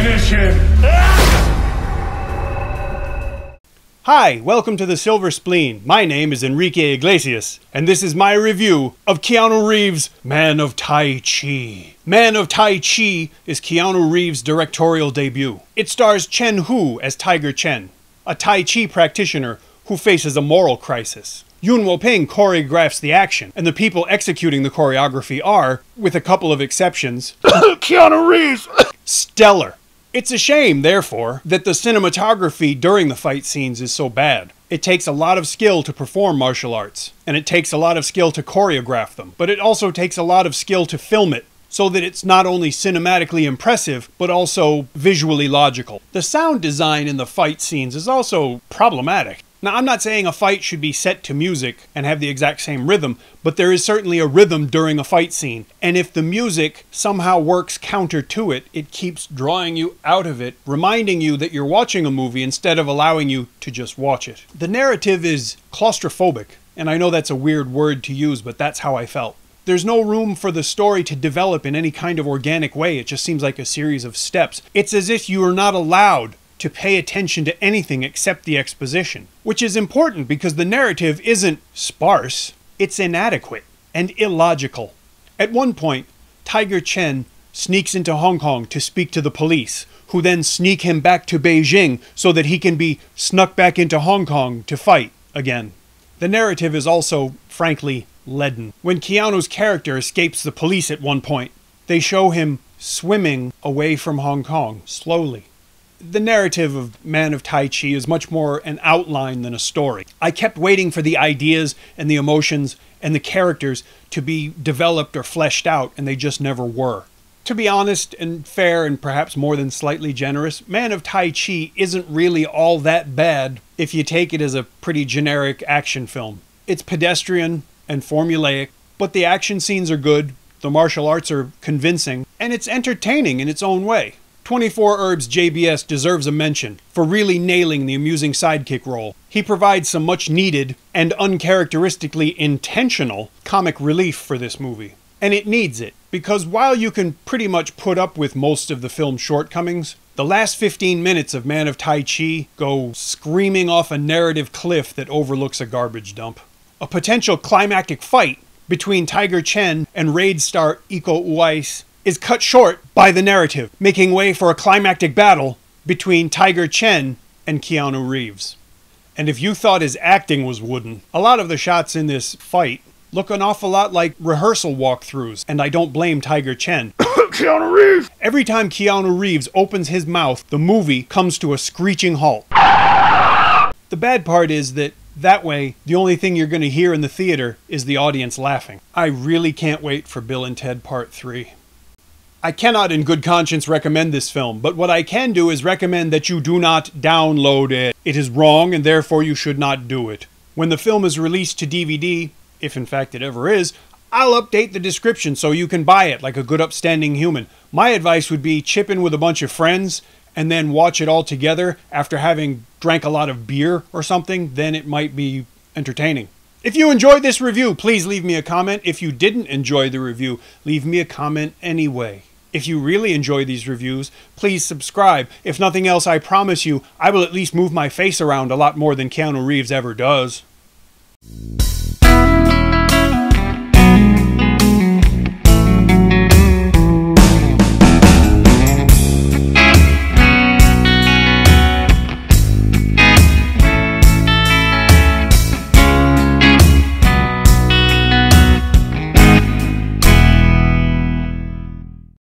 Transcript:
Finish him! Hi, welcome to the Silver Spleen. My name is Enrique Iglesias, and this is my review of Keanu Reeves' Man of Tai Chi. Man of Tai Chi is Keanu Reeves' directorial debut. It stars Chen Hu as Tiger Chen, a Tai Chi practitioner who faces a moral crisis. Yuen Woo-ping choreographs the action, and the people executing the choreography are, with a couple of exceptions, Keanu Reeves! stellar. It's a shame, therefore, that the cinematography during the fight scenes is so bad. It takes a lot of skill to perform martial arts, and it takes a lot of skill to choreograph them, but it also takes a lot of skill to film it, so that it's not only cinematically impressive, but also visually logical. The sound design in the fight scenes is also problematic. Now, I'm not saying a fight should be set to music and have the exact same rhythm, but there is certainly a rhythm during a fight scene. And if the music somehow works counter to it, it keeps drawing you out of it, reminding you that you're watching a movie instead of allowing you to just watch it. The narrative is claustrophobic, and I know that's a weird word to use, but that's how I felt. There's no room for the story to develop in any kind of organic way. It just seems like a series of steps. It's as if you are not allowed to pay attention to anything except the exposition, which is important because the narrative isn't sparse, it's inadequate and illogical. At one point, Tiger Chen sneaks into Hong Kong to speak to the police, who then sneak him back to Beijing so that he can be snuck back into Hong Kong to fight again. The narrative is also, frankly, leaden. When Keanu's character escapes the police at one point, they show him swimming away from Hong Kong, slowly. The narrative of Man of Tai Chi is much more an outline than a story. I kept waiting for the ideas and the emotions and the characters to be developed or fleshed out, and they just never were. To be honest and fair and perhaps more than slightly generous, Man of Tai Chi isn't really all that bad if you take it as a pretty generic action film. It's pedestrian and formulaic, but the action scenes are good, the martial arts are convincing, and it's entertaining in its own way. 24 Herbs JBS deserves a mention for really nailing the amusing sidekick role. He provides some much needed and uncharacteristically intentional comic relief for this movie. And it needs it, because while you can pretty much put up with most of the film's shortcomings, the last 15 minutes of Man of Tai Chi go screaming off a narrative cliff that overlooks a garbage dump. A potential climactic fight between Tiger Chen and raid star Iko Uwais is cut short by the narrative, making way for a climactic battle between Tiger Chen and Keanu Reeves. And if you thought his acting was wooden, a lot of the shots in this fight look an awful lot like rehearsal walkthroughs, and I don't blame Tiger Chen. Keanu Reeves! Every time Keanu Reeves opens his mouth, the movie comes to a screeching halt. The bad part is that way, the only thing you're going to hear in the theater is the audience laughing. I really can't wait for Bill and Ted Part 3. I cannot in good conscience recommend this film, but what I can do is recommend that you do not download it. It is wrong, and therefore you should not do it. When the film is released to DVD, if in fact it ever is, I'll update the description so you can buy it like a good upstanding human. My advice would be chip in with a bunch of friends and then watch it all together after having drank a lot of beer or something, then it might be entertaining. If you enjoyed this review, please leave me a comment. If you didn't enjoy the review, leave me a comment anyway. If you really enjoy these reviews, please subscribe. If nothing else, I promise you, I will at least move my face around a lot more than Keanu Reeves ever does.